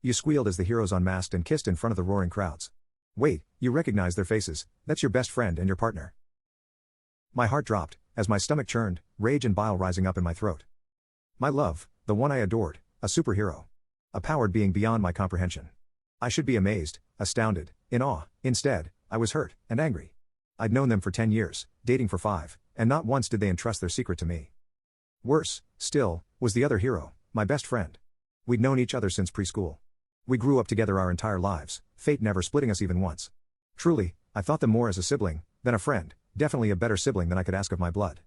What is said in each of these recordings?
You squealed as the heroes unmasked and kissed in front of the roaring crowds. Wait, you recognize their faces, that's your best friend and your partner. My heart dropped, as my stomach churned, rage and bile rising up in my throat. My love, the one I adored, a superhero. A powered being beyond my comprehension. I should be amazed, astounded, in awe. Instead, I was hurt, and angry. I'd known them for 10 years, dating for 5, and not once did they entrust their secret to me. Worse, still, was the other hero, my best friend. We'd known each other since preschool. We grew up together our entire lives, fate never splitting us even once. Truly, I thought them more as a sibling, than a friend, definitely a better sibling than I could ask of my blood.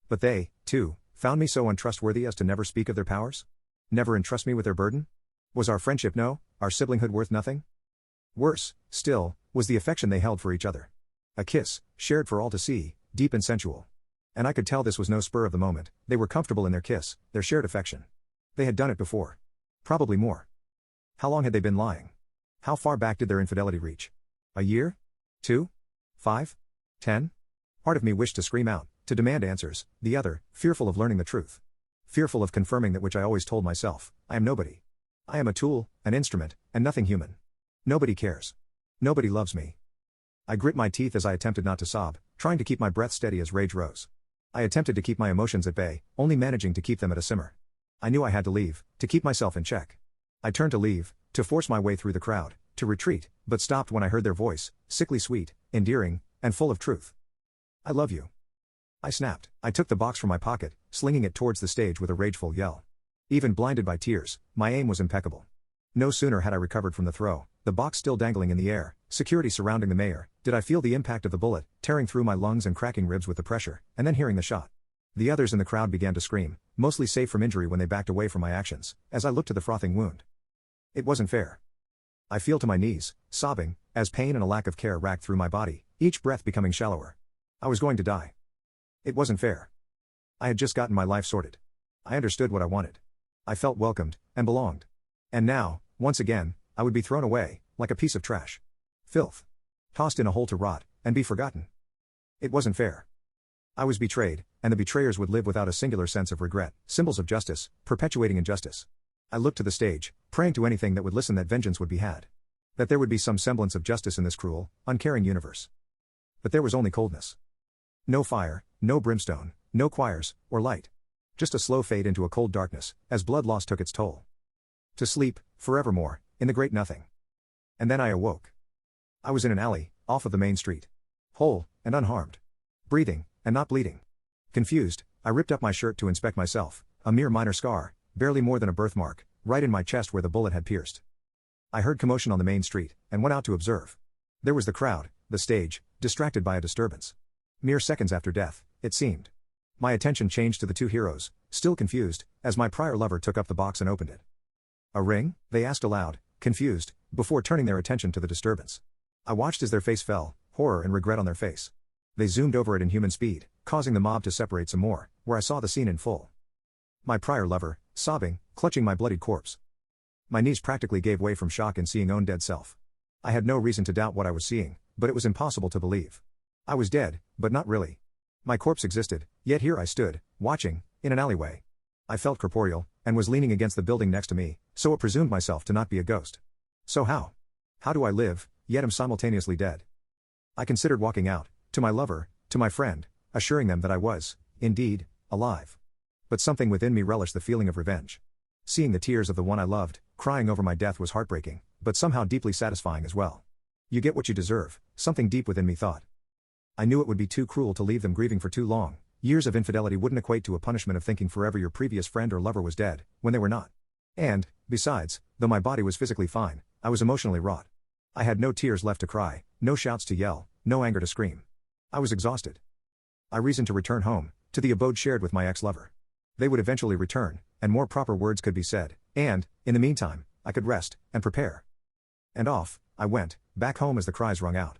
But they, too, found me so untrustworthy as to never speak of their powers? Never entrust me with their burden? Was our friendship our siblinghood worth nothing? Worse, still, was the affection they held for each other. A kiss, shared for all to see, deep and sensual. And I could tell this was no spur of the moment, they were comfortable in their kiss, their shared affection. They had done it before. Probably more. How long had they been lying? How far back did their infidelity reach? A year? 2? 5? 10? Part of me wished to scream out, to demand answers, the other, fearful of learning the truth. Fearful of confirming that which I always told myself, I am nobody. I am a tool, an instrument, and nothing human. Nobody cares. Nobody loves me. I grit my teeth as I attempted not to sob, trying to keep my breath steady as rage rose. I attempted to keep my emotions at bay, only managing to keep them at a simmer. I knew I had to leave, to keep myself in check. I turned to leave, to force my way through the crowd, to retreat, but stopped when I heard their voice, sickly sweet, endearing, and full of truth. I love you. I snapped. I took the box from my pocket, slinging it towards the stage with a rageful yell. Even blinded by tears, my aim was impeccable. No sooner had I recovered from the throw, the box still dangling in the air, security surrounding the mayor, did I feel the impact of the bullet, tearing through my lungs and cracking ribs with the pressure, and then hearing the shot. The others in the crowd began to scream, mostly safe from injury when they backed away from my actions, as I looked to the frothing wound. It wasn't fair. I fell to my knees, sobbing, as pain and a lack of care racked through my body, each breath becoming shallower. I was going to die. It wasn't fair. I had just gotten my life sorted. I understood what I wanted. I felt welcomed, and belonged. And now, once again, I would be thrown away, like a piece of trash. Filth. Tossed in a hole to rot, and be forgotten. It wasn't fair. I was betrayed, and the betrayers would live without a singular sense of regret, symbols of justice, perpetuating injustice. I looked to the stage, praying to anything that would listen that vengeance would be had. That there would be some semblance of justice in this cruel, uncaring universe. But there was only coldness. No fire, no brimstone, no choirs, or light. Just a slow fade into a cold darkness, as blood loss took its toll. To sleep, forevermore, in the great nothing. And then I awoke. I was in an alley, off of the main street. Whole, and unharmed. Breathing, and not bleeding. Confused, I ripped up my shirt to inspect myself, a mere minor scar, barely more than a birthmark, right in my chest where the bullet had pierced. I heard commotion on the main street, and went out to observe. There was the crowd, the stage, distracted by a disturbance. Mere seconds after death, it seemed. My attention changed to the two heroes, still confused, as my prior lover took up the box and opened it. A ring? They asked aloud, confused, before turning their attention to the disturbance. I watched as their face fell, horror and regret on their face. They zoomed over it in human speed, causing the mob to separate some more, where I saw the scene in full. My prior lover, sobbing, clutching my bloodied corpse. My knees practically gave way from shock in seeing own dead self. I had no reason to doubt what I was seeing, but it was impossible to believe. I was dead, but not really. My corpse existed, yet here I stood, watching, in an alleyway. I felt corporeal, and was leaning against the building next to me, so it presumed myself to not be a ghost. So how? How do I live, yet am simultaneously dead? I considered walking out, to my lover, to my friend, assuring them that I was, indeed, alive. But something within me relished the feeling of revenge. Seeing the tears of the one I loved, crying over my death was heartbreaking, but somehow deeply satisfying as well. You get what you deserve, something deep within me thought. I knew it would be too cruel to leave them grieving for too long. Years of infidelity wouldn't equate to a punishment of thinking forever your previous friend or lover was dead, when they were not. And, besides, though my body was physically fine, I was emotionally wrought. I had no tears left to cry, no shouts to yell, no anger to scream. I was exhausted. I reasoned to return home, to the abode shared with my ex-lover. They would eventually return, and more proper words could be said, and, in the meantime, I could rest, and prepare. And off, I went, back home as the cries rung out.